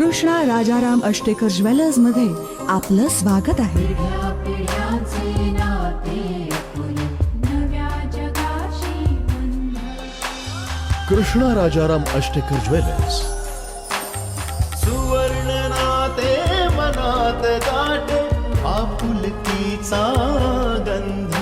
Krishna Rajaram Ashtekar jewellers मध्ये आपलं स्वागत आहे. कृष्णा राजाराम अष्टेकर ज्वेलर्स. सुवर्ण नाते मनात दाटे आपुलकीचा गंध.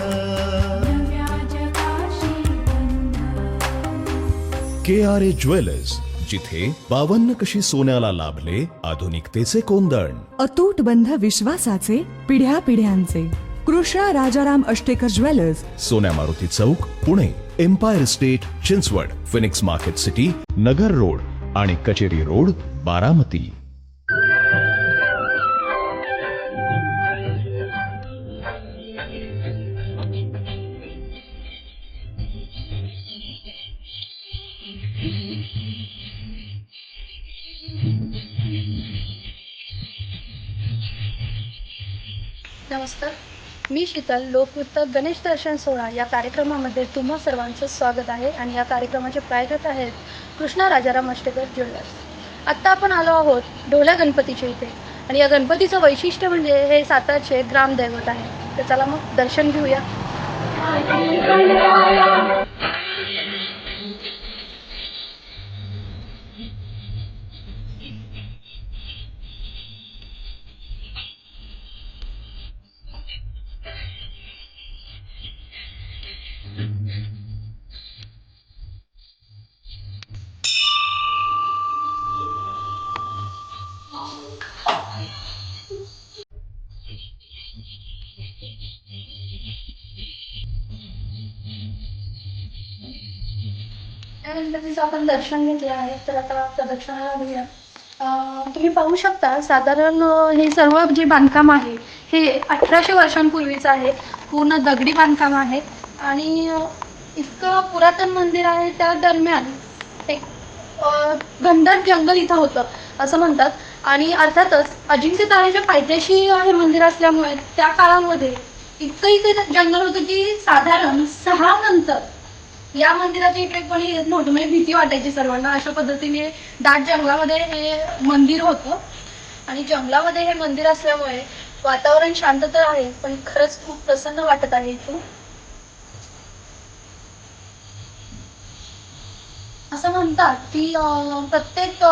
KRA ज्वेलर्स, जिथे 52 कशी सोन्याला लाभले आधुनिकतेचे कोंदण. अतूट बंध विश्वासाचे पिढ्या पिढ्यांचे. Krishna Rajaram Ashtekar jewellers, Sonya Maruti Chowk, Pune. Empire State, Chinchwad. Phoenix Market City, Nagar Road आणि कचेरी रोड, बारामती. नमस्कार, मी शीतल. लोकवृत्त गणेश दर्शन सोहळा या कार्यक्रमामध्ये तुम्हा सर्वांचं स्वागत आहे. आणि या कार्यक्रमाचे प्रायोजक आहेत कृष्णा राजाराम अष्टेकर ज्वेलर्स. आत्ता आपण आलो आहोत ढोल्या गणपतीच्या इथे. आणि या गणपतीचं वैशिष्ट्य म्हणजे हे सातारचे ग्रामदैवत आहे. तर चला मग दर्शन घेऊया. या गणपतीचं आपण दर्शन घेतले आहे. तर आता प्रदक्षिणाला घेऊया. तुम्ही पाहू शकता साधारण हे सर्व जे बांधकाम आहे हे 1800 वर्षांपूर्वीचं आहे. पूर्ण दगडी बांधकाम आहे. आणि इतकं पुरातन मंदिर आहे. त्या दरम्यान एक घनदाट जंगल इथं होतं असं म्हणतात. आणि अर्थातच अजिंक्य तारेच्या पायथ्याशी हे मंदिर असल्यामुळे त्या काळामध्ये इतकं इथे जंगल होतं की साधारण 6 नंतर या मंदिराच्या इकडे कोणी येत नव्हतं. म्हणजे भीती वाटायची सर्वांना. अशा पद्धतीने दाट जंगलामध्ये हे मंदिर होतं. आणि जंगलामध्ये हे मंदिर असल्यामुळे वातावरण शांत तर आहे, पण खरंच खूप प्रसन्न वाटत आहे इथे. असं म्हणतात की प्रत्येक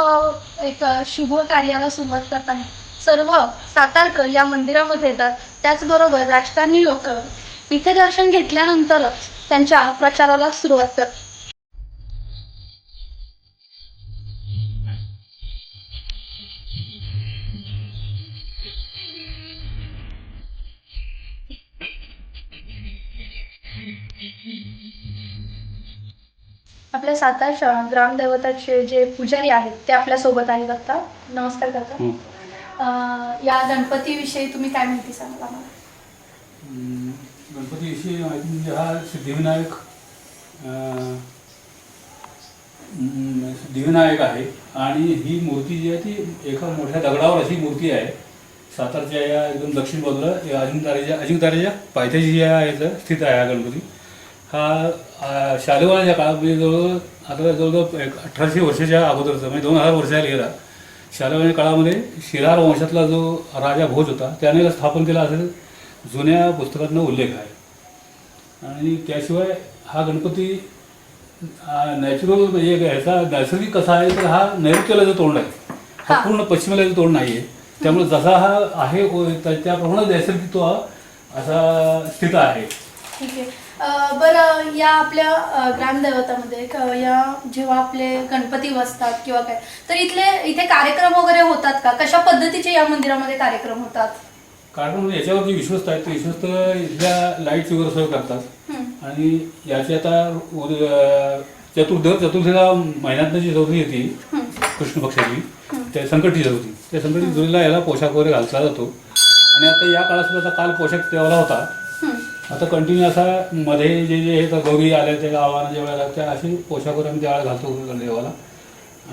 एक शुभ कार्याला सुरुवात करताना सर्व सातारकर या मंदिरामध्ये येतात. त्याचबरोबर राजकारणी लोक इथे दर्शन घेतल्यानंतरच त्यांच्या प्रचाराला सुरुवात करतात. आपल्या सातारच्या ग्रामदैवताचे जे पुजारी आहेत ते आपल्या सोबत आहेत आता. नमस्कार काका. या गणपतीविषयी तुम्ही काय माहिती सांगा मला? गणपतीविषयी माहिती म्हणजे हा सिद्धिविनायक आहे. आणि ही मूर्ती जी आहे ती एका मोठ्या दगडावर अशी मूर्ती आहे. सातारच्या या एकदम दक्षिण बाजूला अजिंक्यतारेच्या पायथ्याशी या याचं स्थित आहे हा गणपती. हा शालिवाहनाच्या काळात म्हणजे जवळजवळ 1800 वर्षाच्या अगोदरचा म्हणजे 2000 वर्षाला गेला. शालिवाहनाच्या काळामध्ये शिलार वंशातला जो राजा भोज होता त्याने स्थापन केला असं जुन्या पुस्तकातनं उल्लेख आहे. आणि त्याशिवाय हा गणपती नॅचरल म्हणजे ह्याचा नैसर्गिक कसा आहे तर हा नैऋत्येला तोंड आहे. हा पूर्ण पश्चिमेला तोंड नाही आहे. त्यामुळे जसा हा आहे त्याप्रमाणे नैसर्गिक तो असा स्थित आहे. ठीक आहे. बरं, या आपल्या ग्रामदैवतामध्ये या जेव्हा आपले गणपती बसतात किंवा काय तर इथे कार्यक्रम वगैरे होतात का? कशा पद्धतीचे या मंदिरामध्ये कार्यक्रम होतात? कारण याच्यावर जे विश्वस्त आहेत ते विश्वस्त इथल्या लाईटची वगैरे सोय करतात. आणि याची आता चतुर्थीला महिन्यातनं जी चौथी येते कृष्ण पक्षाची त्या संकटी चतुर्थी त्या संकटी चतुर्थीला याला पोशाख वगैरे घातला जातो. आणि आता या काळात सुद्धा आता काल पोशाख ठेवला होता. आता कंटिन्यू असा मध्ये जे हे गौरी आल्या त्या गावाला ज्या वेळेला त्या असे पोशाख वगैरे आम्ही त्यावेळेला घालतो देवाला.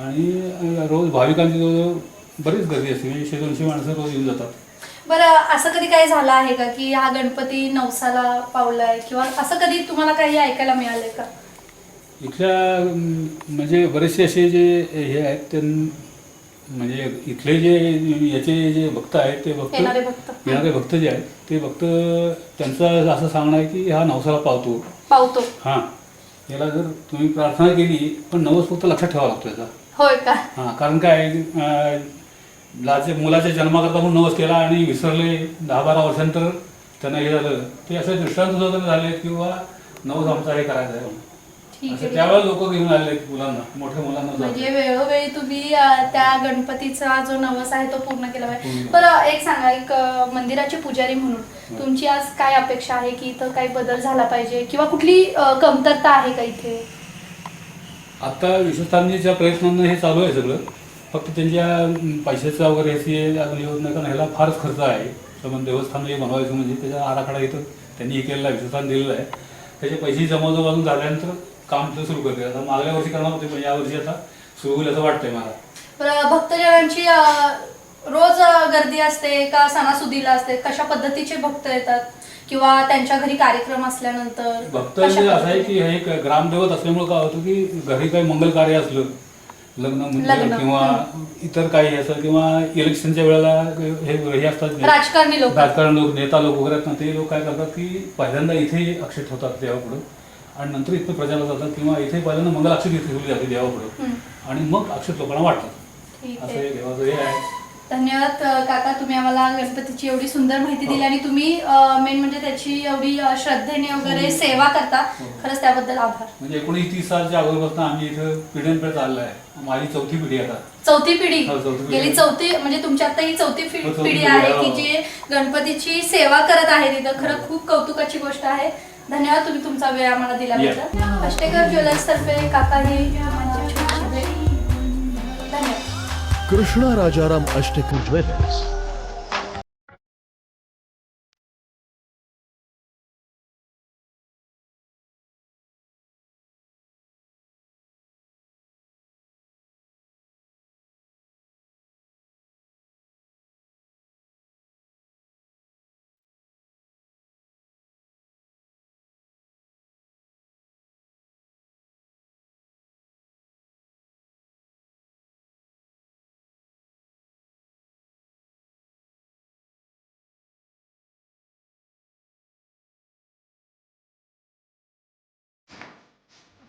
आणि रोज भाविकांची जवळ बरीच गर्दी असते. 100-200 माणसं रोज येऊन जातात. बरं, असं कधी काही झालं आहे का की हा गणपती नवसाला पावलाय किंवा असं कधी तुम्हाला काही ऐकायला मिळालंय का? इथल्या म्हणजे बरेचसे असे जे हे आहेत ते म्हणजे इथले जे याचे जे भक्त आहेत ते भक्त येणारे भक्त जे आहेत ते भक्त त्यांचं असं सांगणं आहे की हा नवसाला पावतो. हां, याला जर तुम्ही प्रार्थना केली पण नवस फक्त लक्षात ठेवावा लागतो याचा. होय का? हां, कारण काय मुलाच्या जन्माकरता म्हणून नवस केला आणि विसरले 10-12 वर्षांतर त्यांना हे झालं, ते असे दृष्टांत सुद्धा झाले किंवा नवस आमचा हे करायचं आहे ठीक असं आहे. त्यावेळेस लोक घेऊन आले मुलांना, मोठ्या मुलांना म्हणजे वेळोवेळी तुम्ही त्या गणपतीचा जो नवस आहे तो पूर्ण केला पाहिजे. बरं, एक सांगा, एक मंदिराचे पुजारी म्हणून तुमची आज काय अपेक्षा आहे की इथं काही बदल झाला पाहिजे किंवा कुठली कमतरता आहे का इथे? आता विश्वस्थानजीच्या प्रयत्नांना हे चालू आहे सगळं, फक्त त्यांच्या पैशाचा वगैरे हे अजून येत नाही, कारण ह्याला फारच खर्च आहे. संबंध देवस्थान हे बनवायचं म्हणजे त्याचा आराखडा इथं त्यांनी हे केलेला आहे, विश्वस्थान दिलेलं आहे. त्याचे पैसे जमा झाल्यानंतर काम तर सुरू करते. आता मागल्या वर्षी करणार होते पण यावर्षी आता सुरू होईल असं वाटतंय मला. बरं, भक्तजनांची रोज गर्दी असते का सणासुदीला असते? कशा पद्धतीचे भक्त येतात किंवा त्यांच्या घरी कार्यक्रम असल्यानंतर? भक्त म्हणजे असं आहे की हे एक ग्रामदैवत असल्यामुळे काय होतं की घरी काही मंगल कार्य असलं, लग्न किंवा इतर काही असं किंवा इलेक्शनच्या वेळेला हे असतात राजकारणी लोक, नेता लोक वगैरे असतात, ते लोक काय करतात की पहिल्यांदा इथे अक्षत ठेवतात देवापुढं आणि नंतर इथं प्रचाराला जातात किंवा इथे पहिल्यांदा मंगल अक्षत ठेवली जाते देवापुढं आणि मग अक्षत लोकांना वाटतात. असं हे देवाचं हे आहे. धन्यवाद काका, तुम्ही आम्हाला गणपतीची एवढी सुंदर माहिती दिली आणि तुम्ही मेन म्हणजे त्याची एवढी श्रद्धेने वगैरे सेवा करता. खरंच त्याबद्दल आभार. म्हणजे 1930 सालच्या अगोदरपासून आम्ही इथं पिढ्यानपिढ्या चाललं आहे. माझी 4थी पिढी आता. चौथी पिढी? हो, चौथी पिढी. गेली चौथी म्हणजे तुमची आता ही चौथी पिढी आहे की जे गणपतीची सेवा करत आहे तिथं. खरं खूप कौतुकाची गोष्ट आहे. धन्यवाद, तुम्ही तुमचा वेळ आम्हाला दिल्याबद्दल. अष्टेकर ज्वेलर्स तर्फे काका ही छोटीशी भेट. धन्यवाद. कृष्णा राजाराम अष्टेकर ज्वेलर्स.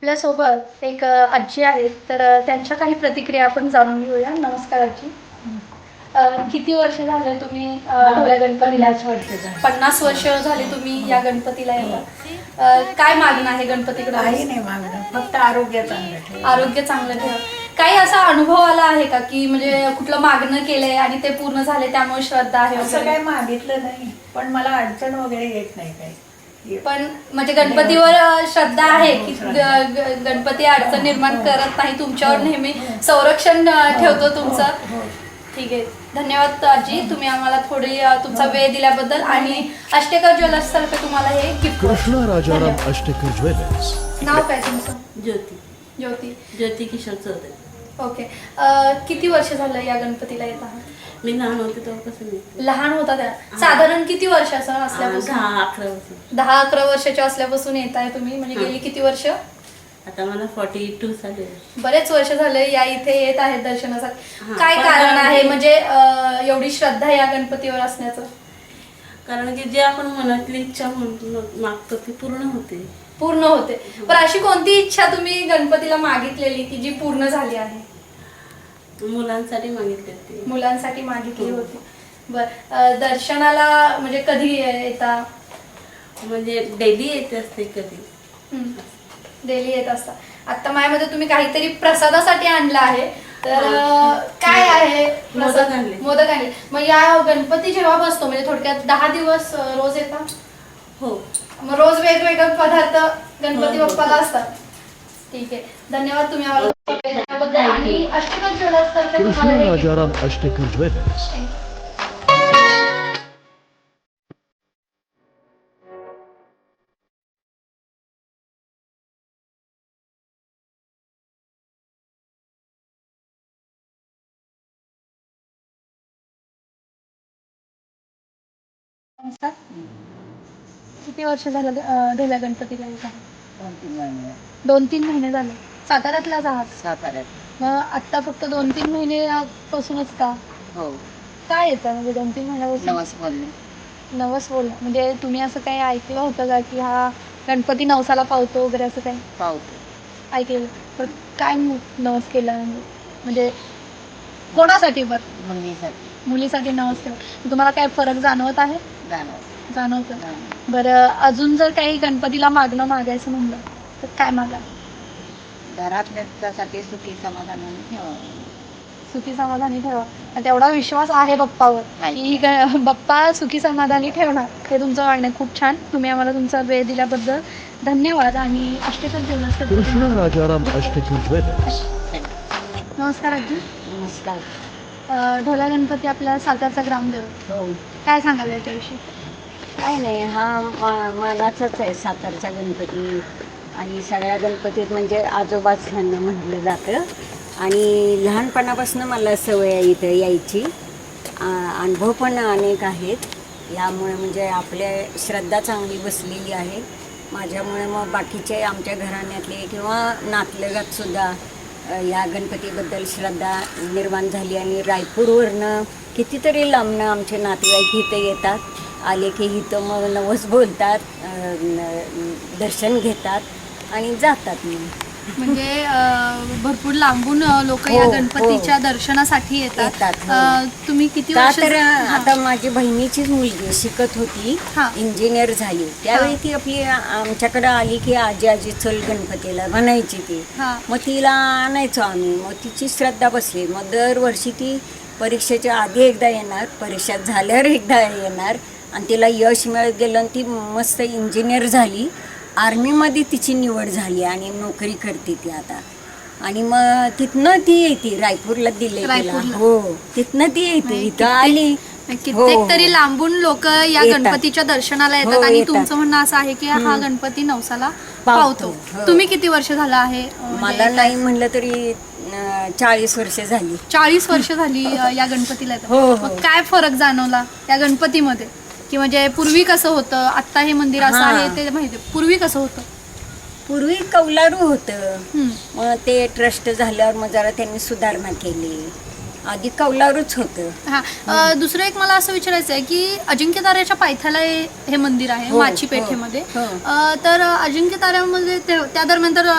आपल्यासोबत एक आजी आहेत, तर त्यांच्या काही प्रतिक्रिया आपण जाणून घेऊया. नमस्कार आजी. किती वर्ष झाले तुम्ही गणपतीला? 50 वर्ष झाली तुम्ही या गणपतीला येतात. काय मागणं आहे गणपतीकडे? काही नाही मागणं, फक्त आरोग्य चांगलं ठेवा. आरोग्य चांगलं ठेवा. काही असा अनुभव आला आहे का की म्हणजे कुठलं मागणं केलंय आणि ते पूर्ण झाले त्यामुळे श्रद्धा आहे असं वगैरे? काही मागितलं नाही, पण मला अडचण वगैरे येत नाही काही. पण म्हणजे गणपतीवर श्रद्धा आहे की गणपती अडचण निर्माण करत नाही, तुमच्यावर नेहमी संरक्षण ठेवतो तुमचं. ठीक आहे, धन्यवाद आजी, तुम्ही आम्हाला थोडी तुमचा वेळ दिल्याबद्दल. आणि अष्टेकर ज्वेलर्स तर्फे तुम्हाला हे गिफ्ट. कृष्णा राजाराम अष्टेकर ज्वेलर्स. नाव काय तुमचं? ज्योती किशोर चौधरी. ओके. किती वर्ष झालं या गणपतीला येत आहात? मी लहान होते तेव्हापासून. लहान होता त्या साधारण किती वर्षाचा असल्यापासून? 10-11 वर्ष. 10-11 वर्षाच्या असल्यापासून येत आहे तुम्ही. म्हणजे गेली किती वर्ष? आता मला 42 झाले. बरेच वर्ष झाले या इथे येत आहेत दर्शनासाठी. काय कारण आहे म्हणजे एवढी श्रद्धा या गणपतीवर असण्याचं? कारण की जे आपण मनातली इच्छा मागतो ती पूर्ण होते. पण अशी कोणती इच्छा तुम्ही गणपतीला मागितलेली की जी पूर्ण झाली आहे? मुलांसाठी मागितले ते. मुलांसाठी मागितली होती. बर, दर्शनाला म्हणजे कधी येता? म्हणजे डेली येते असते कधी. डेली येत असता. आता माझ्यामध्ये तुम्ही काहीतरी प्रसादासाठी आणलं आहे, तर काय आहे? मोदक आणले. मोदक आणले. मग या गणपती जेव्हा बसतो म्हणजे थोडक्यात 10 दिवस रोज येतात? हो. मग रोज वेगवेगळे पदार्थ गणपती बाप्पाला असतात. ठीक आहे, धन्यवाद तुम्ही आम्हाला त्याबद्दल. आणि अष्टेकर ज्वेलर्स तर्फे कृष्णा तुम्हाला राजाराम अष्टेकर ज्वेलर्स. नमस्कार. किती वर्ष झालं दिल्या गणपतीला येत आहे? 2-3 महिने झाले. साताऱ्यातलाच आहात? साताऱ्यात. मग आत्ता फक्त 2-3 महिन्यापासूनच का? हो. काय येतं म्हणजे 2-3 महिन्यापासून? नवस बोलणे. नवस बोलणं म्हणजे तुम्ही असं काही ऐकलं होतं का की हा गणपती नवसाला पावतो वगैरे असं काही पावतो. ऐकलेलं? तर काय नवस केला म्हणजे कोणासाठी बरं? मुलीसाठी मुलीसाठी नवस केला. तुम्हाला काय फरक जाणवत आहे? जाणवत. जाणवतं. बरं अजून जर काही गणपतीला मागायचं म्हणलं तर काय मागा? घरातल्यासाठी सुखी समाधानाने ठेवावं. सुखी समाधानी ठेवा. आणि तेवढा विश्वास आहे बाप्पावर की बाप्पा सुखी समाधानी ठेवणार. हे तुमचं म्हणणं आहे. खूप छान. तुम्ही आम्हाला तुमचा वेळ दिल्याबद्दल धन्यवाद. आणि अष्टकर जेवणासाठी कृष्ण राजाराम अष्टकी ज्वेलर्स. नमस्कार आजी. नमस्कार. ढोला गणपती आपला सातारचा ग्रामदेव. हो. काय सांगाल याच्याविषयी? काय नाही, हा मानाचाच आहे सातारचा गणपती. आणि सगळ्या गणपतीत म्हणजे आजोबाच ह्यांना म्हटलं जातं. आणि लहानपणापासून मला सवय आहे इथं यायची. अनुभव पण अनेक आहेत. यामुळे म्हणजे आपल्या श्रद्धा चांगली बसलेली आहे. माझ्यामुळे मग बाकीचे आमच्या घराण्यातले किंवा नातलगातसुद्धा या गणपतीबद्दल श्रद्धा निर्माण झाली. आणि रायपूरवरनं कितीतरी लांबनं आमचे नातेवाईक इथं येतात. आले की इथं मग नवस बोलतात, दर्शन घेतात आणि जातात. मग म्हणजे भरपूर लांबून लोक या हो, गणपतीच्या हो. दर्शनासाठी येतात. हो. तुम्ही किती का वर्ष तर आता माझी बहिणीचीच मुलगी शिकत होती, हां. इंजिनियर झाली. त्यावेळी ती आपली आमच्याकडे आली की आजी चल गणपतीला म्हणायची ती. हां. मग तिला आणायचो आम्ही. मग तिची श्रद्धा बसली. मग दरवर्षी ती परीक्षेच्या आधी एकदा येणार, परीक्षा झाल्यावर एकदा येणार. आणि तिला यश मिळत गेलं आणि ती मस्त इंजिनियर झाली. आर्मीमध्ये तिची निवड झाली आणि नोकरी करते ती आता. आणि मग तिथनं ती येते रायपूरला दिले तिला. हो, तिथनं ती येते इथं आली. कित्येक तरी लांबून लोक या गणपतीच्या दर्शनाला येतात. हो, आणि येतात. तुमचं म्हणणं असं आहे की हा गणपती नवसाला पावतो. हो. तुम्ही किती वर्ष झालं आहे? मला नाही म्हणलं तरी 40 वर्ष झाली. 40 वर्ष झाली या गणपतीला येतात. हो, हो. मग काय फरक जाणवला या गणपतीमध्ये? की म्हणजे पूर्वी कसं होतं, आत्ता हे मंदिर असं हां. आहे ते माहिती? पूर्वी कसं होतं? पूर्वी कौलारू होतं. हं. मग ते ट्रस्ट झाल्यावर मग जरा त्यांनी सुधारणा केली. आधी कौलारूच होतं. हा. दुसरं एक मला असं विचारायचं आहे की अजिंक्यताऱ्याच्या पायथ्याला हे मंदिर आहे, हो, माची पेठेमध्ये. हो. तर अजिंक्यताऱ्यामध्ये त्या दरम्यान तर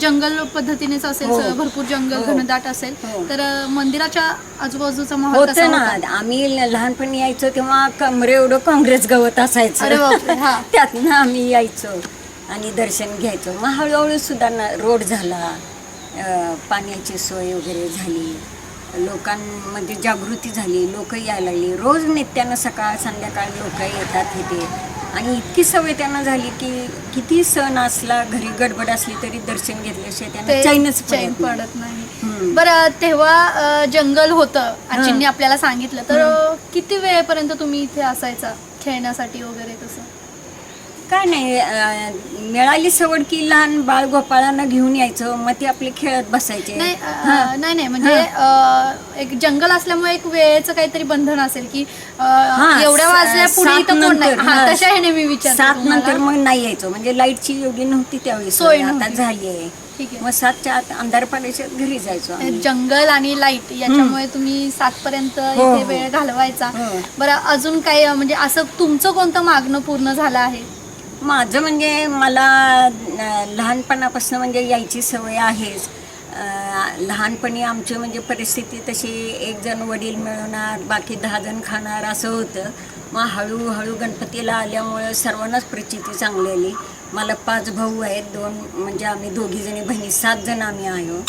जंगल पद्धतीनेच असेल, हो. भरपूर जंगल हो. घनदाट असेल. हो. तर मंदिराच्या आजूबाजूचा माहोल कसा होतं ना. होता? आम्ही लहानपणी यायचो तेव्हा कमरे एवढं काँग्रेस गवत अरे असायचं. बापरे. हा. त्यातनं आम्ही यायचो आणि दर्शन घ्यायचो. मग हळूहळू सुधारणा, रोड झाला, पाण्याची सोय वगैरे झाली, लोकांमध्ये जागृती झाली, लोक यायला लागली. रोज नित्यानं सकाळ संध्याकाळ लोक येतात इथे. आणि इतकी सवय त्यांना झाली की किती सण असला, घरी गडबड असली तरी दर्शन घेतल्याशिवाय त्यांना चैनच चैन पडत नाही. पडत नाही. बरं तेव्हा जंगल होतं आजींनी आपल्याला सांगितलं. तर किती वेळेपर्यंत तुम्ही इथे असायचा खेळण्यासाठी वगैरे तसं? काय नाही, मिळाली सवड की लहान बाळ गोपाळांना घेऊन यायचं. मग ते आपले खेळत बसायचे. नाही म्हणजे एक जंगल असल्यामुळे एक वेळेचं काहीतरी बंधन असेल की एवढ्या वाजल्या पुढे इथं कोण नाही. तशा ह्याने मी विचारते 7 नंतर तुम्हाला. मग नाही यायचो. म्हणजे लाईटची एवढी नव्हती त्यावेळी सोय सोय. आता नव्हती. झाली आहे. ठीक आहे. मग 7च्या आत अंधार पडायच्या घरी जायचो आम्ही. जंगल आणि लाईट याच्यामुळे तुम्ही 7 पर्यंत हो, इथे हो. वेळ घालवायचा. हो. बरं अजून काही म्हणजे असं तुमचं कोणतं मागणं पूर्ण झालं आहे? माझं म्हणजे मला लहानपणापासून म्हणजे यायची सवय आहेच. लहानपणी आमची म्हणजे परिस्थिती तशी, एक जण वडील मिळवणार, बाकी 10 जण खाणार असं होतं. मग हळूहळू गणपतीला आल्यामुळं सर्वांनाच प्रचिती चांगली आली. मला 5 भाऊ आहेत, 2 म्हणजे आम्ही 2 जणी बहिणी, 7 जण आम्ही आहो.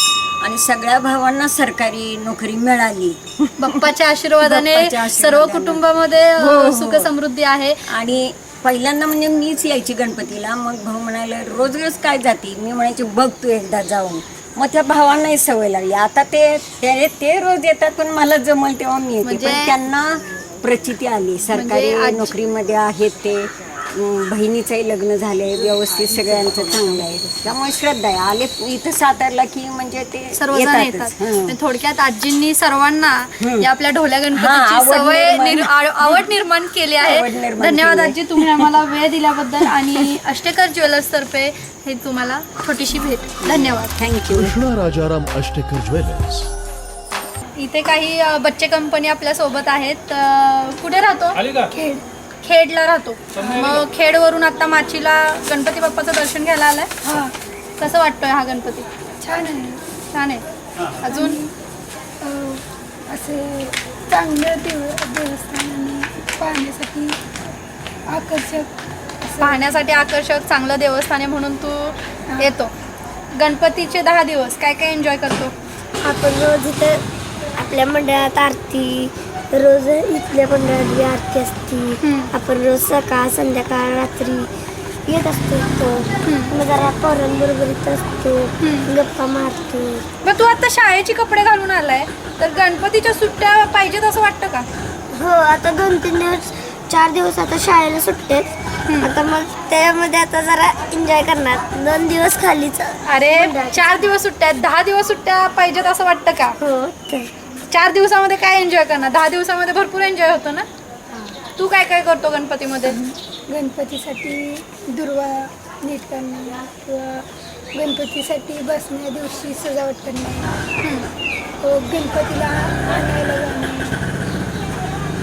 आणि सगळ्या भावांना सरकारी नोकरी मिळाली. बाप्पाच्या आशीर्वादाने बाप्पाच्या सर्व आशीर्वादाने. कुटुंबामध्ये हो, हो. सुख समृद्धी आहे. आणि पहिल्यांदा म्हणजे मीच यायची गणपतीला. मग भाऊ म्हणाले रोज रोज काय जाती? मी म्हणायची बघ तू एकदा जाऊन. मग त्या भावांनाही सवय लागली. आता ते रोज येतात, पण मला जमल तेव्हा मी येते. पण त्यांना प्रचिती आली, सरकारी नोकरीमध्ये आहेत ते. बहिणीचंही लग्न झालंय व्यवस्थित, सगळ्यांचं चांगलं आहे. त्यामुळे श्रद्धा आहे. आले इथं सातारला की म्हणजे ते सर्वजण येतातच. येतात. हं. आणि थोडक्यात आजींनी सर्वांना या आपल्या ढोल्या हां, गणपतीची आवड सवय निर्माण. आवड निर्माण केली आवड आहे. निर्माण धन्यवाद केली. आजी, तुम्ही आम्हाला वेळ दिल्याबद्दल आणि अष्टेकर ज्वेलर्स तर्फे हे तुम्हाला छोटीशी भेट. धन्यवाद. थँक्यू. कृष्णा राजाराम अष्टेकर ज्वेलर्स. इथे काही बच्चे कंपनी आपल्या सोबत आहेत. कुठे राहतो? आली का? खेडला राहतो. मग खेडवरून आता माचीला गणपती बाप्पाचं दर्शन घ्यायला आलाय. कसं वाटतोय हा गणपती? छान आहे. छान आहे. अजून असे चांगलं देवस्थान आणि पाहण्यासाठी आकर्षक चांगलं देवस्थान आहे म्हणून तू येतो. गणपतीचे 10 दिवस काय काय एन्जॉय करतो? आपण रोज इथे आपल्या मंडळात आरती, रोज इथल्या मंडळात बी आरती असते. आपण रोज सकाळ संध्याकाळ रात्री येत असतो इथं. मग जरा पोरांबरोबर इथं असतो, गप्पा मारतो. मग तू आता शाळेचे कपडे घालून आलाय तर गणपतीच्या सुट्ट्या पाहिजेत असं वाटतं का? हो, आता 2-3 दिवस 4 दिवस आता शाळेला सुट्टेत. आता मग त्यामध्ये आता जरा एन्जॉय करणार. 2 दिवस खालीच. अरे 4 दिवस सुट्ट्या आहेत, 10 दिवस सुट्ट्या पाहिजेत असं वाटतं का? हो तर 4 दिवसामध्ये काय एन्जॉय करणार? 10 दिवसामध्ये भरपूर एन्जॉय होतो ना. तू काय काय करतो गणपतीमध्ये? गणपतीसाठी दुर्वा नीट करणं किंवा गणपतीसाठी बसण्या दिवशी सजावट करणे, गणपतीला आणायला जाणे,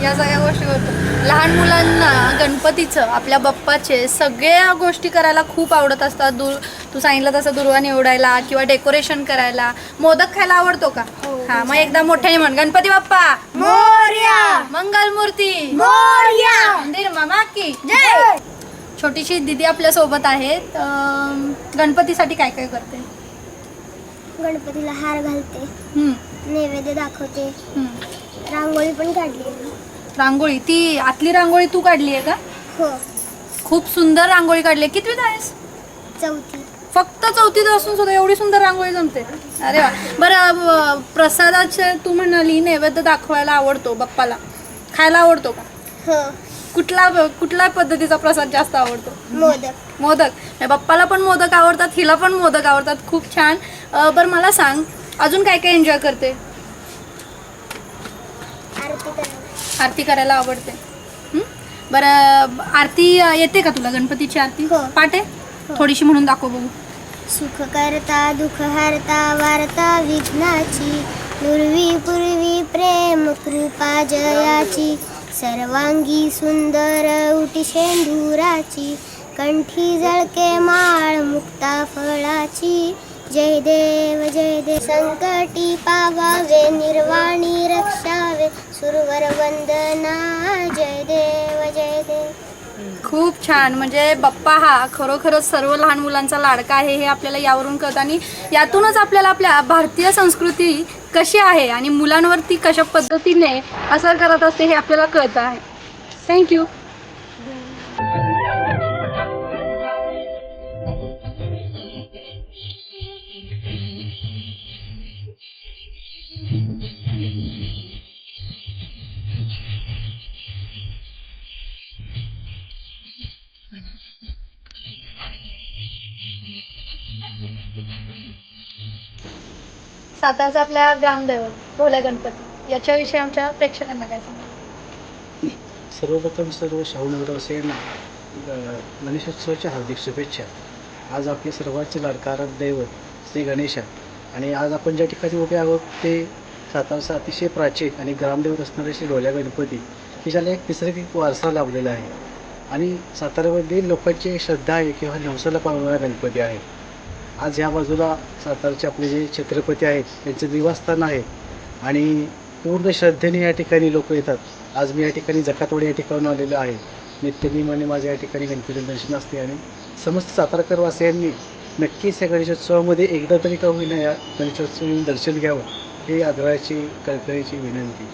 या सगळ्या गोष्टी करतो. लहान मुलांना गणपतीचं, आपल्या बाप्पाचे सगळ्या गोष्टी करायला खूप आवडत असतात. तू सांगितलं तसं दुर्वा निवडायला किंवा डेकोरेशन करायला. मोदक खायला आवडतो का? हा, मग एकदा मोठ्याने म्हण, गणपती बाप्पा मोरया, मंगल मूर्ती मोरया, मंदिर मामा की जय. छोटीशी दीदी आपल्या सोबत आहेत. गणपतीसाठी काय काय करते? गणपतीला हार घालते, हम्म, नैवेद्य दाखवते, हम्म. रांगोळी पण काढली. रांगोळी, ती आतली रांगोळी तू काढली आहे का? हो, खूप सुंदर रांगोळी काढली. कितवीत आहेस? 4थी. फक्त 4थीत असून सुद्धा एवढी सुंदर रांगोळी जमते. अरे वा. बरं, प्रसादाचे तू म्हणाली नैवेद्य दाखवायला आवडतो, बाप्पाला खायला आवडतो का? हो, कुठल्या पद्धतीचा प्रसाद जास्त आवडतो? मोदक. मोदक. बाप्पाला पण मोदक आवडतात, हिला पण मोदक आवडतात. खूप छान. बरं मला सांग, अजून काय काय एन्जॉय करते? आरती करणे. आरती करायला आवडते. बरं, आरती येते का तुला? गणपतीची आरती हो. पाठ आहे? थोडीशी म्हणून दाखव बघू. सुख करता दुःख हरता वार्ता विघ्नाची, पूर्वी पूर्वी प्रेम कृपा जयाची, सर्वांगी सुंदर उटी शेंदुराची, कंठी जळके माळ मुक्ता फळाची, जय देव संकटी पावावे निर्वाणी रक्षावे, सुरवर वंदना, जय देव. खूप छान. म्हणजे बाप्पा हा खरोखरच सर्व लहान मुलांचा लाडका आहे हे आपल्याला यावरून कळतं आणि यातूनच आपल्याला आपल्या भारतीय संस्कृती कशी आहे आणि मुलांवरती कशा पद्धतीने असर करत असते हे आपल्याला कळतं आहे. थँक्यू. सातारचा आपल्या ग्रामदैवत ढोल्या गणपती याच्याविषयी आमच्या प्रेक्षकांना काय सांगा? सर्वप्रथम सर्व शाहूनगरवासियांना गणेशोत्सवाच्या हार्दिक शुभेच्छा. आज आपले सर्वांचे लाडकारक दैवत श्री गणेशा आणि आज आपण ज्या ठिकाणी उभे आहोत ते सातारचा अतिशय प्राचीन आणि ग्रामदैवत असणारे श्री ढोल्या गणपती की ज्याला एक नैसर्गिक वारसा लाभलेला आहे आणि साताऱ्यामध्ये लोकांची श्रद्धा आहे किंवा नवसाला पावणारा गणपती आहे. आज ह्या बाजूला सातारचे आपले जे छत्रपती आहेत त्यांचं निवासस्थान आहे आणि पूर्ण श्रद्धेने या ठिकाणी लोक येतात. आज मी या ठिकाणी जकातवाडी या ठिकाणून आलेलो आहे. नित्यनेमाने माझं या ठिकाणी गणपती दर्शन असते आणि समस्त सातारकर वासियांनी नक्कीच या गणेशोत्सवामध्ये एकदा तरी का होईना या गणेशोत्सवाने दर्शन घ्यावं ही आग्रहाची कळकळीची विनंती.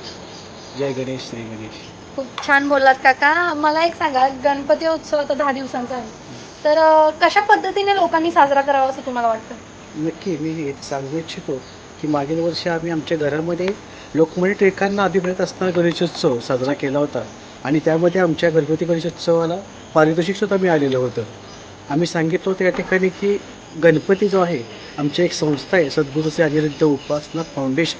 जय गणेश, श्री गणेश. खूप छान बोललात काका. मला एक सांगा, गणपती उत्सव आता 10 दिवसांचा आहे तर कशा पद्धतीने लोकांनी साजरा करावा असं तुम्हाला वाटतं? नक्की मी सांगू इच्छितो की मागील वर्षी आम्ही आमच्या घरामध्ये लोकमान्य टिळकांना अभिप्रेत असताना गणेशोत्सव साजरा केला होता आणि त्यामध्ये आमच्या घरगुती गणेशोत्सवाला पारितोषिकसुद्धा मिळालेलं होतं. आम्ही सांगितलं होतं या ठिकाणी की गणपती जो आहे आमची एक संस्था आहे सद्गुरू श्री अनिरुद्ध उपासना फाउंडेशन,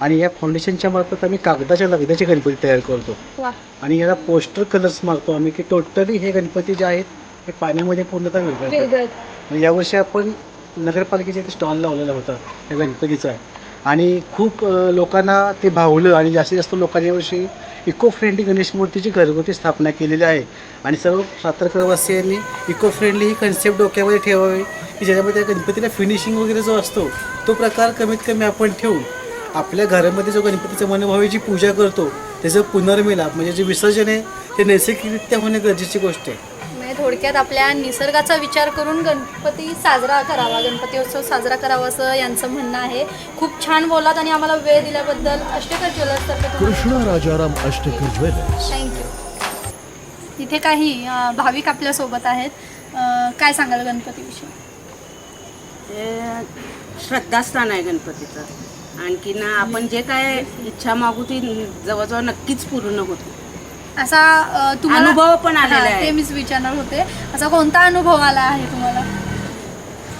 आणि या फाउंडेशनच्या मार्फत आम्ही कागदाच्या लगद्याचे गणपती तयार करतो वा. आणि याला पोस्टर कलर्स मारतो आम्ही की टोटली हे गणपती जे आहेत हे पाण्यामध्ये पूर्णतः विरघळतात. वेगळं. यावर्षी आपण नगरपालिकेच्या इथे स्टॉल लावलेला होता या गणपतीचा आणि खूप लोकांना ते भावलं आणि जास्तीत जास्त लोकांनी यावर्षी इको फ्रेंडली गणेश मूर्तीची घरगुती स्थापना केलेली आहे आणि सर्व सातारकरवासियांनी इको फ्रेंडली ही कन्सेप्ट डोक्यामध्ये ठेवावी की ज्याच्यामध्ये गणपतीला फिनिशिंग वगैरे जो असतो तो प्रकार कमीत कमी आपण ठेवून आपल्या घरामध्ये जो गणपतीच्या मनोभावेची पूजा करतो त्याचं पुनर्मिलाप म्हणजे जे विसर्जन आहे ते नैसर्गिकरित्या होणे गरजेची गोष्ट आहे. म्हणजे थोडक्यात आपल्या निसर्गाचा विचार करून गणपती साजरा करावा, गणपती उत्सव साजरा करावा असं यांचं म्हणणं आहे. खूप छान बोलात आणि आम्हाला वेळ दिल्याबद्दल अष्टकर ज्वेलर्सतर्फे कृष्णा राजाराम अष्टकर ज्वेलर्स. थँक्यू. इथे काही भाविक आपल्यासोबत आहेत. काय सांगाल गणपतीविषयी? श्रद्धास्थान आहे गणपतीचं. आणखीन आपण जे काय इच्छा मागू ती जवळजवळ नक्कीच पूर्ण होते. असा तुम्हाला अनुभव पण आलेला आहे. ते मीच विचारणार होते, असा कोणता अनुभव आला आहे तुम्हाला?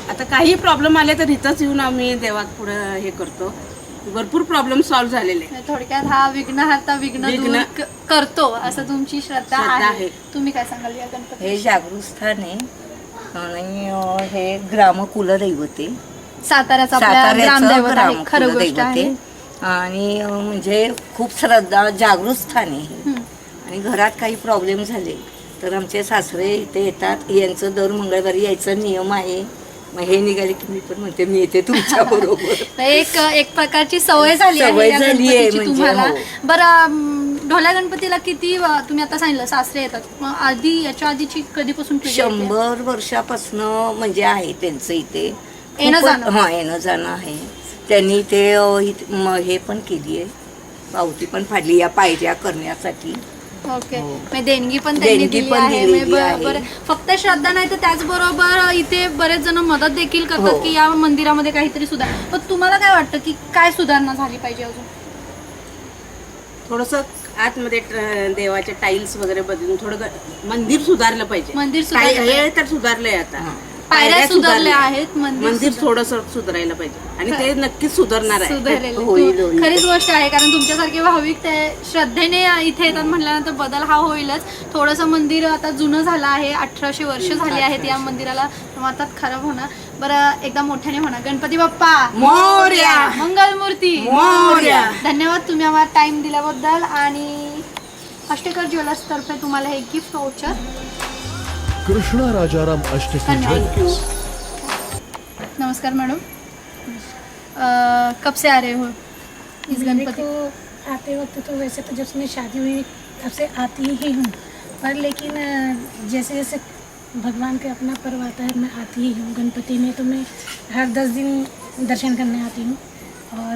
आता काही प्रॉब्लेम आले तर इथंच येऊन आम्ही देवात पुढं हे करतो. भरपूर प्रॉब्लेम सॉल्व्ह झालेले आहे. थोडक्यात हा विघ्नहर्ता विघ्न दूर करतो असं तुमची श्रद्धा आहे. तुम्ही काय सांगाल या गणपती? हे जागृत स्थान आहे आणि हे ग्रामकुलदैवत आहे. साताऱ्याचा आपल्या ग्रामदैवत आहे. खरं गोष्ट आहे. आणि म्हणजे खूप श्रद्धा जागृत स्थान आहे आणि घरात काही प्रॉब्लेम झाले तर आमचे सासरे इथे येतात. यांचं दर मंगळवारी यायचा नियम आहे. मग हे निघाले की मी पण म्हणते मी येते तुमच्या बरोबर. एक प्रकारची सवय झाली आहे म्हणजे तुम्हाला. बरं, ढोल्या गणपतीला किती तुम्ही आता सांगितलं सासरे येतात, मग आधी याच्या आधीची कधीपासून 100 वर्षापासून म्हणजे आहे त्यांचं इथे येणं जाणं? हां, येणं जाणं आहे. त्यांनी ते हे पण केली आहे, पावती पण फाडली या पायऱ्या करण्यासाठी. ओके. देणगी पण त्यांनी दिली आहे. बरं, फक्त श्रद्धा नाही तर त्याचबरोबर इथे बरेच जण मदत देखील करतात की या मंदिरामध्ये काहीतरी सुधार. पण तुम्हाला काय वाटतं की काय सुधारणा झाली पाहिजे अजून? थोडंसं आतमध्ये देवाचे टाईल्स वगैरे बदलून थोडं मंदिर सुधारलं पाहिजे. मंदिर हे तर सुधारलंय आता. पायऱ्या सुधारल्या आहेत. मंदिर थोडस सुधारायला पाहिजे आणि ते नक्कीच सुधारणार आहे. खरीच गोष्ट आहे, कारण तुमच्यासारखे भाविक ते श्रद्धेने इथे येतात म्हटल्यानंतर बदल हा होईलच. थोडंसं मंदिर आता जुनं झालं आहे. 1800 वर्ष झाली आहेत या मंदिराला. आता खराब होणार. बरं, एकदा मोठ्याने म्हणा गणपती बाप्पा मोरया, मंगलमूर्ती मोरया. धन्यवाद तुम्ही आम्हाला टाइम दिल्याबद्दल. आणि अष्टकर ज्वेलर्स तर्फे तुम्हाला हे gift voucher. Krishna Rajaram Ashtakar jewellers. नमस्कार मैडम, कब से आ रहे हो इस गणपति? आते वक्त तो वैसे तो जब से मेरी शादी हुई तब से आती ही हूँ, पर लेकिन जैसे जैसे भगवान का अपना पर्व आता है मैं आती ही हूँ. गणपति में तो मैं हर 10 दिन दर्शन करने आती हूँ और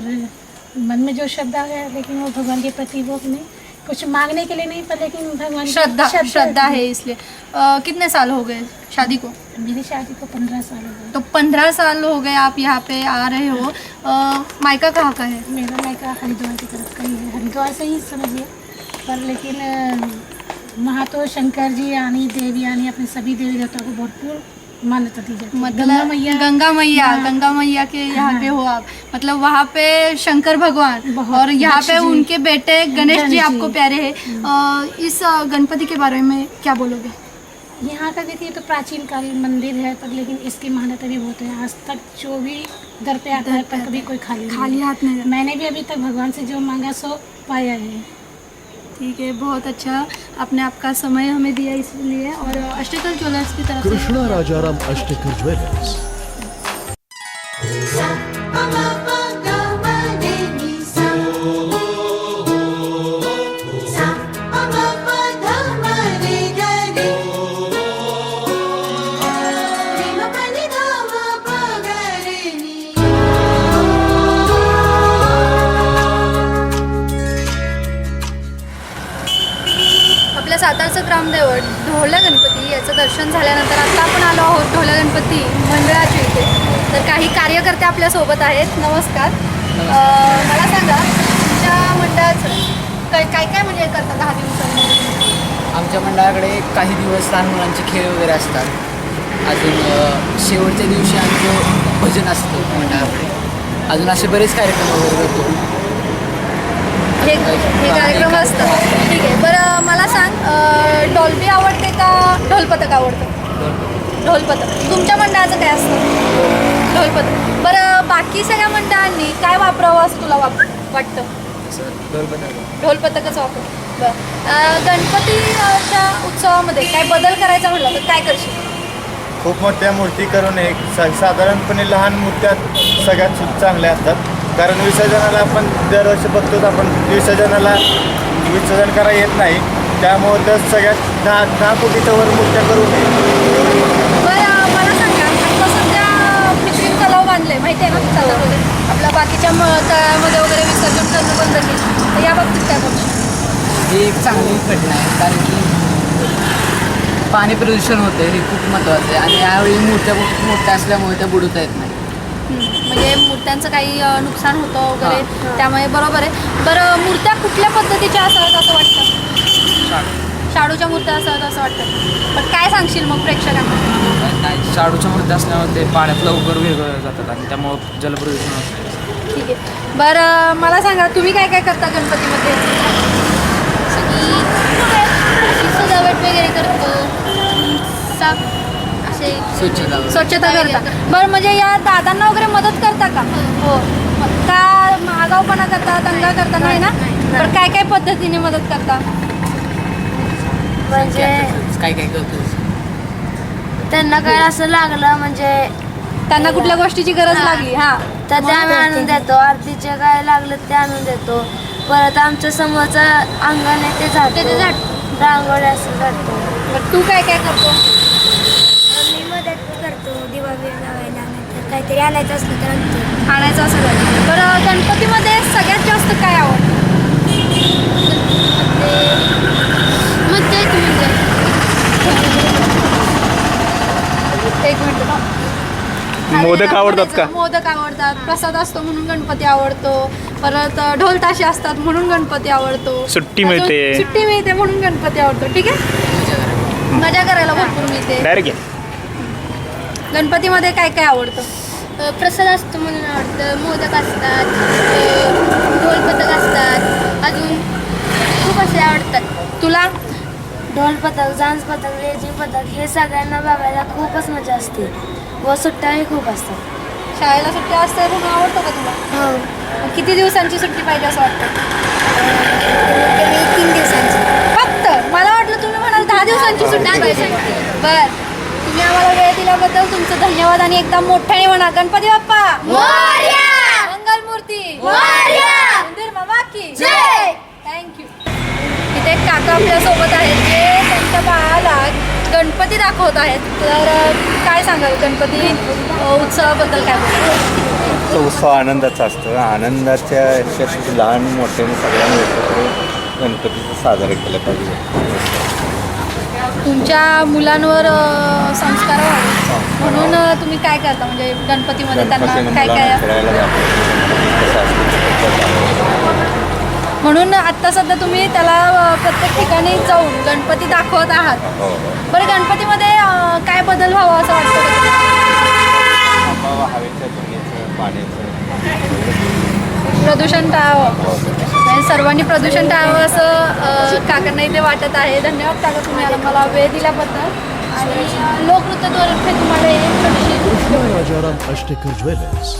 मन में जो श्रद्धा है लेकिन वो भगवान के प्रति वो नहीं कुछ मांगने के लिए नहीं, पर लेकिन भगवान श्रद्धा है इसलिए. कितने साल हो गए शादी को? मेरी शादी को 15 साल हो गए. तो 15 साल हो गए आप यहाँ पे आ रहे हो. मायका कहाँ का है? मेरा मायका हरिद्वार की तरफ का ही है, हरिद्वार से ही समझिए. पर लेकिन वहाँ तो शंकर जी यानी देवी यानी अपने सभी देवी देवताओं को भरपूर मान्यता दी जाती है. मतलब गंगा मैया के यहाँ पे हो आप, मतलब वहाँ पे शंकर भगवान और यहाँ पे उनके बेटे गणेश जी आपको प्यारे हैं. इस गणपति के बारे में क्या बोलोगे? यहाँ का देखिए तो प्राचीन कालीन मंदिर है, पर लेकिन इसकी मान्यता भी बहुत है. आज तक जो भी दर पे आता है पर कभी कोई खाली हाथ नहीं. मैंने भी अभी तक भगवान से जो मांगा सो पाया है. ठीक है, बहुत अच्छा. आपने आपका समय हमें दिया इसलिए. और अष्टकर ज्वेलर्स की तरफ कृष्णा राजाराम अष्टकर ज्वेलर्स. सातारचं ग्रामदैवत ढोल्या गणपती याचं दर्शन झाल्यानंतर आता आपण आलो आहोत ढोल्या गणपती मंडळाच्या इथे. तर काही कार्यकर्ते आपल्यासोबत आहेत. नमस्कार. मला सांगा तुमच्या मंडळाचं काय काय म्हणजे करतात 10 दिवसांमध्ये? आमच्या मंडळाकडे काही दिवस लहान मुलांचे खेळ वगैरे असतात. अजून शेवटच्या दिवशी आमचं भजन असतं मंडळाकडे. अजून असे बरेच कार्यक्रम वगैरे करतो. हे कार्यक्रम असतात. ठीक आहे. बरं मला सांग, डॉल्बी आवडते का ढोलपथक आवडतं? ढोलपथक. तुमच्या मंडळाचं काय असतं? ढोलपथक. बरं बाकी सगळ्या मंडळांनी काय वापरावं असं तुला वाटतं? ढोलपथकच वापर. बरं गणपतीच्या उत्सवामध्ये काय बदल करायचा म्हटलं तर काय करशील? खूप मोठ्या मूर्ती करून साधारणपणे लहान मूर्त्या सगळ्यात चांगल्या असतात. कारण विसर्जनाला आपण दरवर्षी बघतोच, आपण विसर्जनाला विसर्जन करायला येत नाही. त्यामुळे तर सगळ्यात 10 कोटीच्या वर मूर्त्या करू नये. बरं मला सांगा, आता सध्या कृत्रिम तलाव बांधले माहिती आहे ना सातारमध्ये? आपल्या बाकीच्या तळ्यामध्ये वगैरे विसर्जन करणं बंद केलं, तर या बाबतीत काय बोलतो? ही एक चांगली घटना आहे, कारण की पाणी प्रदूषण होते हे खूप महत्त्वाचं आहे. आणि यावेळी मूर्त्या खूप मोठ्या असल्यामुळे त्या बुडवता येत नाही. म्हणजे मूर्त्यांचं काही नुकसान होतं वगैरे, त्यामुळे बरोबर आहे. बरं मूर्त्या कुठल्या पद्धतीच्या असाव्यात असं वाटतं? शाडूच्या मूर्त्या असाव्यात असं वाटतं. पण काय सांगशील मग प्रेक्षकांना? नाही, शाडूच्या मूर्त्या असल्यामुळे ते पाण्यात लवकर वेगळं जातात आणि त्यामुळं जलप्रदूषण होतं. ठीक आहे. बरं मला सांगा, तुम्ही काय काय करता गणपतीमध्ये? सजावट वगैरे करतो, स्वच्छता करता. बरं म्हणजे या दादांना वगैरे मदत करता का? हो. का आगाऊपणा करता, दंगा करता? नाही ना. बरं काय काय पद्धतीने मदत करता? म्हणजे काय काय करतो? त्यांना काय असं लागलं, म्हणजे त्यांना कुठल्या गोष्टीची गरज लागली तर ते आम्ही आणून देतो. आरतीचे काय लागलं ते आणून देतो. परत आमच्या समोरचं अंगण आहे ते झाड रांगोळी असं करतो. तू काय काय करतो? मी मदत करतो दिवा लावायला, नाहीतर काहीतरी आणायचं असलं तर आणायचं असं करतो. बरं गणपतीमध्ये सगळ्यात जास्त काय आवडतं? एक मिनिट. मोदक आवडतात का? मोदक आवडतात. प्रसाद असतो म्हणून गणपती आवडतो. परत ढोल ताशे असतात म्हणून गणपती आवडतो. सुट्टी मिळते म्हणून गणपती आवडतो. ठीक आहे. मजा करायला भरपूर मिळते. डायरेक्ट गणपतीमध्ये काय काय आवडतं? प्रसाद असतो म्हणून आवडतं. मोदक असतात, ढोलपथक असतात, अजून खूप असे आवडतात. तुला? ढोलपथक, झांज पथक, लेझिम पथक हे सगळ्यांना बघायला खूपच मजा असते व सुट्ट्याही खूप असतात. शाळेला सुट्ट्या असतात म्हणून आवडतं का तुला? हो. किती दिवसांची सुट्टी पाहिजे असं वाटतं? 3 दिवसांची फक्त. मला वाटलं तुम्ही म्हणाल 10 दिवसांची सुट्टी पाहिजे. बरं, तुम्ही आम्हाला वेळ दिल्याबद्दल तुमचं धन्यवाद. आणि एकदा मोठ्याने म्हणा, गणपती बाप्पा मोरया, मंगलमूर्ती मोरया, उंदीर मामा की जय. थँक्यू. इथे एक काका आपल्या सोबत आहेत जे त्यांच्या बाळाला गणपती दाखवत आहेत. तर काय सांगाल गणपती उत्सवाबद्दल? काय बोलतो? तो उत्सव आनंदाचा असतो. आनंदाच्या ह्याच्यात लहान मोठ्याने सगळ्यांनी एकत्र गणपतीचं साजरे केलं पाहिजे. तुमच्या मुलांवर संस्कार व्हावे म्हणून तुम्ही काय करता? म्हणजे गणपतीमध्ये त्यांना काय काय म्हणून आत्ता सध्या तुम्ही त्याला प्रत्येक ठिकाणी जाऊन गणपती दाखवत आहात. बरं गणपतीमध्ये काय बदल व्हावा असं वाटतं? हवेच्या, ध्वनीचं, पाण्याचं प्रदूषण टाळावं. सर्वांनी प्रदूषण टाळावं असं काकांना इथे वाटत आहे. धन्यवाद काका, तुम्ही मला वेळ दिल्याबद्दल. आणि लोकनृत्याद्वारे तुम्हाला एक छोटीशी राजाराम अष्टेकर ज्वेलर्स.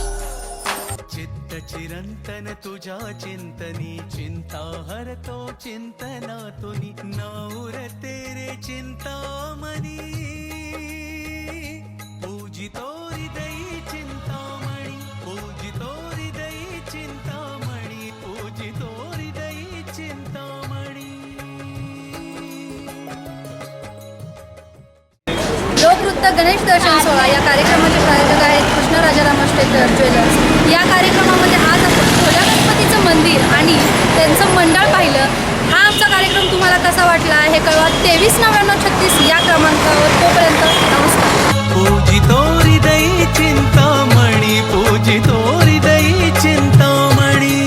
चित्त चिरंतन तुझ्या चिंतनी, चिंता हरतो चिंतनातुनी, नाऊर तेरे चिंतामणी, पूजितो हृदयी चिंतामणी, पूजितो हृदयी चिंतामणी, पूजितो हृदयी चिंतामणी. लोकनृत्य गणेश दर्शन सोहळा या कार्यक्रमाचे प्रायोजक आहेत कृष्ण राजाराम अष्टेकर ज्वेलर्स. या कार्यक्रमामध्ये आज आपण भोल्या गणपतीचं मंदिर आणि त्यांचं मंडळ पाहिलं. हा आमचा कार्यक्रम तुम्हाला कसा वाटला हे कळवा. 239936 या क्रमांकावर. तोपर्यंत नमस्कार. पूजितो हृदयी चिंतामणी, पूजितो हृदयी चिंतामणी.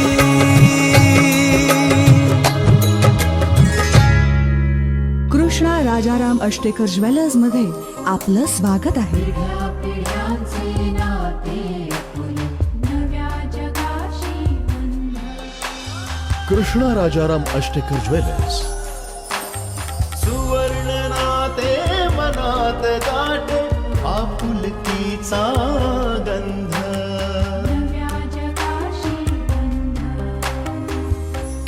कृष्ण राजाराम अष्टेकर ज्वेलर्स मध्ये आपलं स्वागत आहे. कृष्णा राजाराम अष्टेकर ज्वेलर्स. सुवर्ण नाते मनात दाटे आपुलकीचा गंध.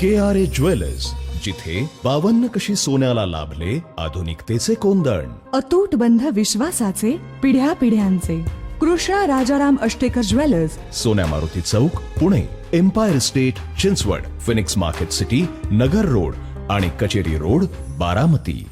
KRA ज्वेलर्स, जिथे 52 कशी सोन्याला लाभले आधुनिकतेचे कोंदण. अतूट बंध विश्वासाचे पिढ्या पिढ्यांचे. Krishna Rajaram Ashtekar jewellers, Sonya Maruti Chowk, Pune. Empire State, Chinchwad. Phoenix Market City, Nagar Road आणि कचेरी रोड, बारामती.